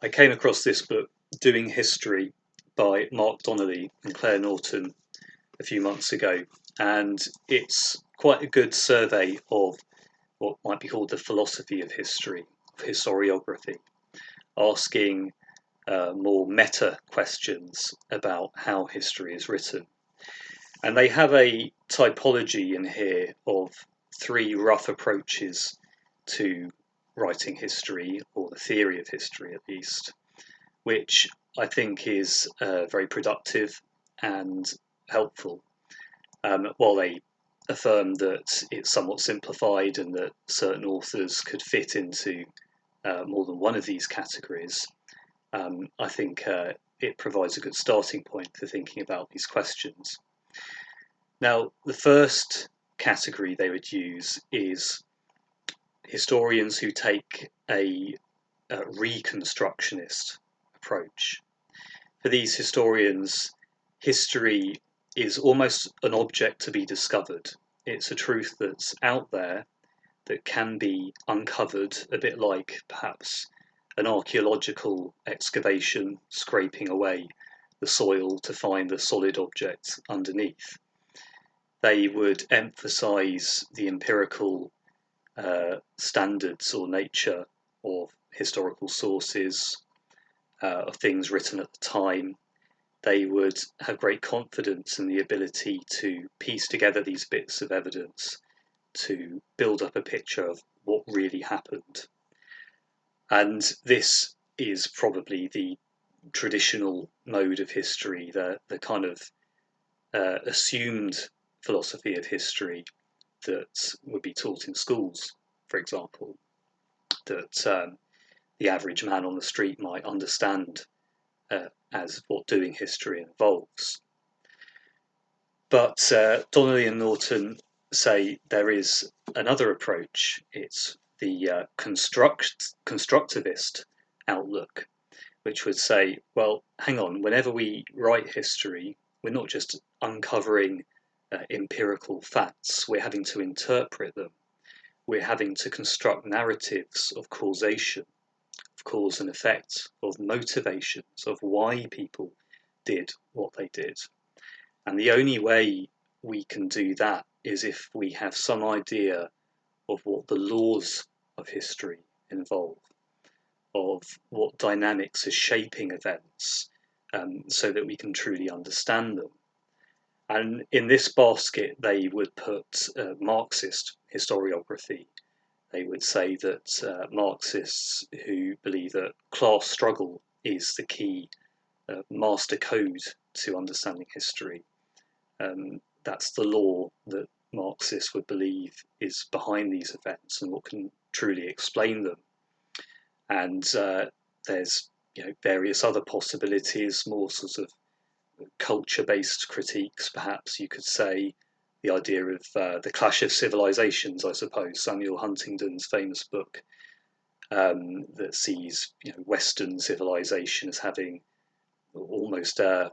I came across this book, Doing History, by Mark Donnelly and Claire Norton a few months ago, and it's quite a good survey of what might be called the philosophy of history, of historiography, asking more meta questions about how history is written. And they have a typology in here of three rough approaches to writing history, or the theory of history at least, which I think is very productive and helpful. While they affirm that it's somewhat simplified and that certain authors could fit into more than one of these categories, I think it provides a good starting point for thinking about these questions. Now, the first category they would use is historians who take a reconstructionist approach. For these historians, history is almost an object to be discovered. It's a truth that's out there that can be uncovered, a bit like perhaps an archaeological excavation scraping away the soil to find the solid object underneath. They would emphasize the empirical standards or nature of historical sources, of things written at the time. They would have great confidence in the ability to piece together these bits of evidence to build up a picture of what really happened. And this is probably the traditional mode of history, the kind of assumed philosophy of history that would be taught in schools, for example, that the average man on the street might understand as what doing history involves. But Donnelly and Norton say there is another approach. It's the constructivist outlook, which would say, well, hang on, whenever we write history, we're not just uncovering empirical facts, we're having to interpret them. We're having to construct narratives of causation, of cause and effect, of motivations, of why people did what they did. And the only way we can do that is if we have some idea of what the laws of history involve, of what dynamics are shaping events, so that we can truly understand them. And in this basket, they would put Marxist historiography. They would say that Marxists who believe that class struggle is the key master code to understanding history. That's the law that Marxists would believe is behind these events and what can truly explain them. And there's various other possibilities, more sort of culture-based critiques, perhaps you could say. The idea of the clash of civilizations, I suppose, Samuel Huntington's famous book that sees Western civilization as having almost a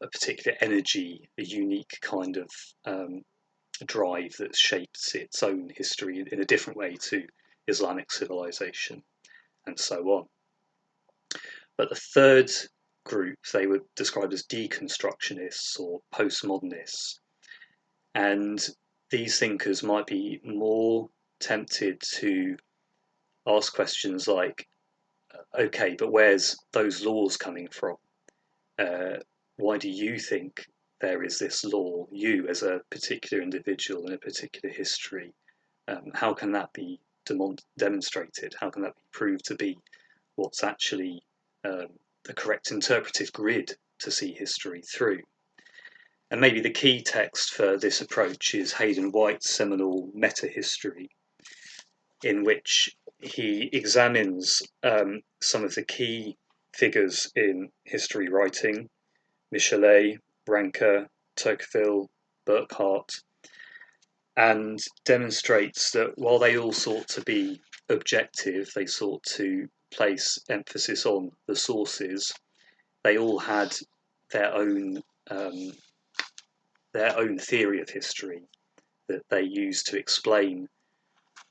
particular energy, a unique kind of drive that shapes its own history in a different way to Islamic civilization, and so on. But the third group they would describe as deconstructionists or postmodernists. And these thinkers might be more tempted to ask questions like, okay, but where's those laws coming from? Why do you think there is this law, you as a particular individual in a particular history? How can that be demonstrated? How can that be proved to be what's actually the correct interpretive grid to see history through? And maybe the key text for this approach is Hayden White's seminal Meta-History, in which he examines some of the key figures in history writing, Michelet, Ranker, Tocqueville, Burckhardt, and demonstrates that while they all sought to be objective, they sought to place emphasis on the sources, they all had their own theory of history that they used to explain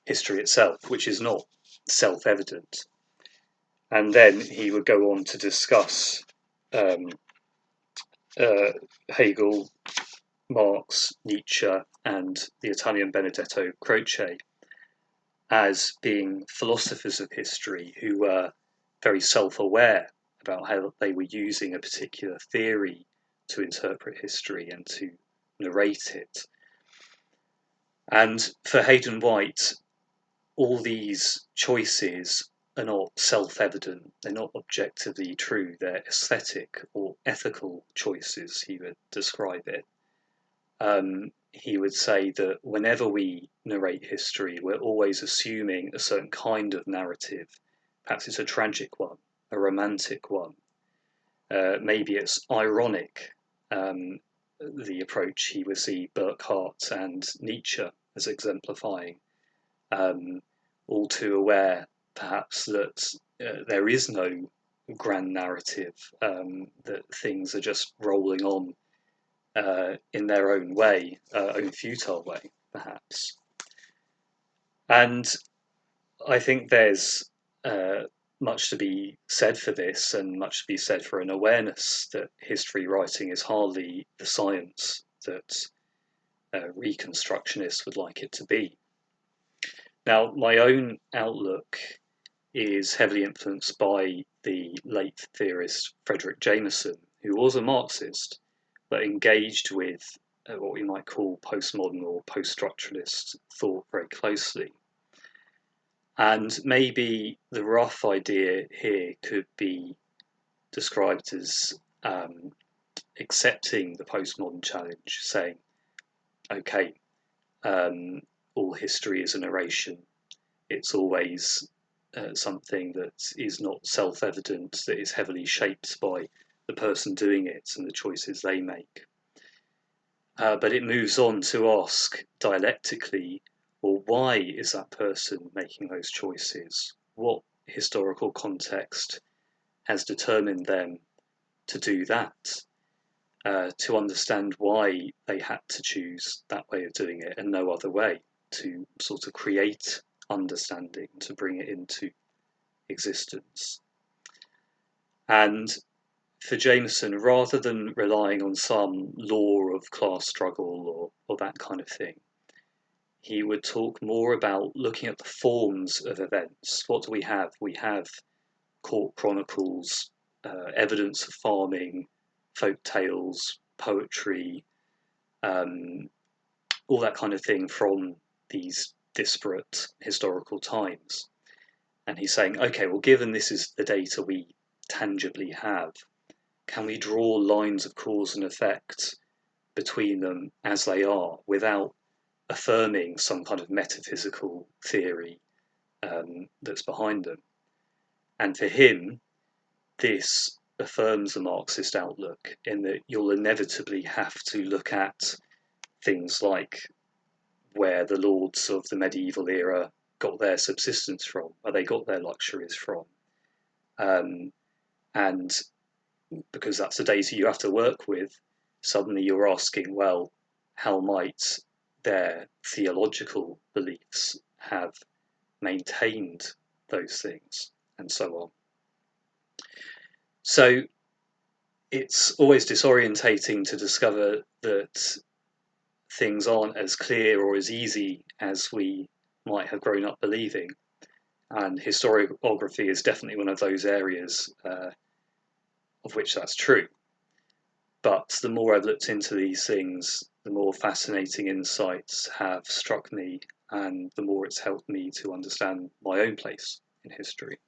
history itself, which is not self-evident. And then he would go on to discuss um, Hegel, Marx, Nietzsche, and the Italian Benedetto Croce as being philosophers of history who were very self-aware about how they were using a particular theory to interpret history and to narrate it. And for Hayden White, all these choices are not self-evident, they're not objectively true, they're aesthetic or ethical choices, he would describe it. He would say that whenever we narrate history, we're always assuming a certain kind of narrative. Perhaps it's a tragic one, a romantic one. Maybe it's ironic, the approach he would see Burckhardt and Nietzsche as exemplifying. All too aware, perhaps, that there is no grand narrative, that things are just rolling on in their own way, own futile way, perhaps. And I think there's much to be said for this, and much to be said for an awareness that history writing is hardly the science that Reconstructionists would like it to be. Now, my own outlook is heavily influenced by the late theorist Fredric Jameson, who was a Marxist, but engaged with what we might call postmodern or post-structuralist thought very closely. And maybe the rough idea here could be described as accepting the postmodern challenge, saying, okay, all history is a narration. It's always something that is not self-evident, that is heavily shaped by the person doing it and the choices they make. But it moves on to ask dialectically, well, why is that person making those choices? What historical context has determined them to do that? To understand why they had to choose that way of doing it and no other way, to sort of create understanding, to bring it into existence. And for Jameson, rather than relying on some law of class struggle or that kind of thing, he would talk more about looking at the forms of events. What do we have? We have court chronicles, evidence of farming, folk tales, poetry, all that kind of thing from these disparate historical times. And he's saying, okay, well, given this is the data we tangibly have, can we draw lines of cause and effect between them as they are without affirming some kind of metaphysical theory that's behind them? And for him, this affirms the Marxist outlook in that you'll inevitably have to look at things like where the lords of the medieval era got their subsistence from, where they got their luxuries from. And because that's the data you have to work with, suddenly you're asking, well, how might their theological beliefs have maintained those things, and so on. So it's always disorientating to discover that things aren't as clear or as easy as we might have grown up believing. And historiography is definitely one of those areas of which that's true. But the more I've looked into these things, the more fascinating insights have struck me, and the more it's helped me to understand my own place in history.